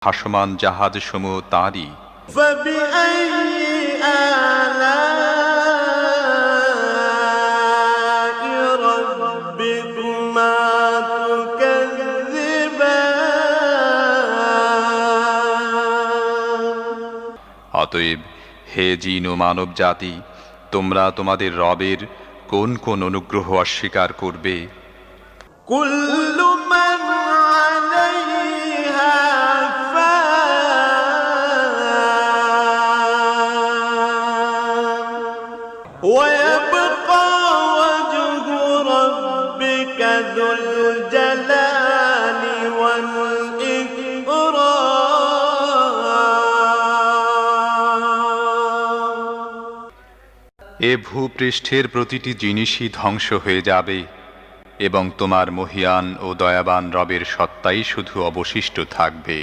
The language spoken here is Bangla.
ভাসমান জাহাজ সমূহ তাঁরই। অতএব হে জিন ও মানব জাতি, তোমরা তোমাদের রবের কোন কোন অনুগ্রহ অস্বীকার করবে? এ ভূপৃষ্ঠের প্রতিটি জিনিসই ধ্বংস হয়ে যাবে এবং তোমার মহিয়ান ও দয়াবান রবের সত্তাই শুধু অবশিষ্ট থাকবে।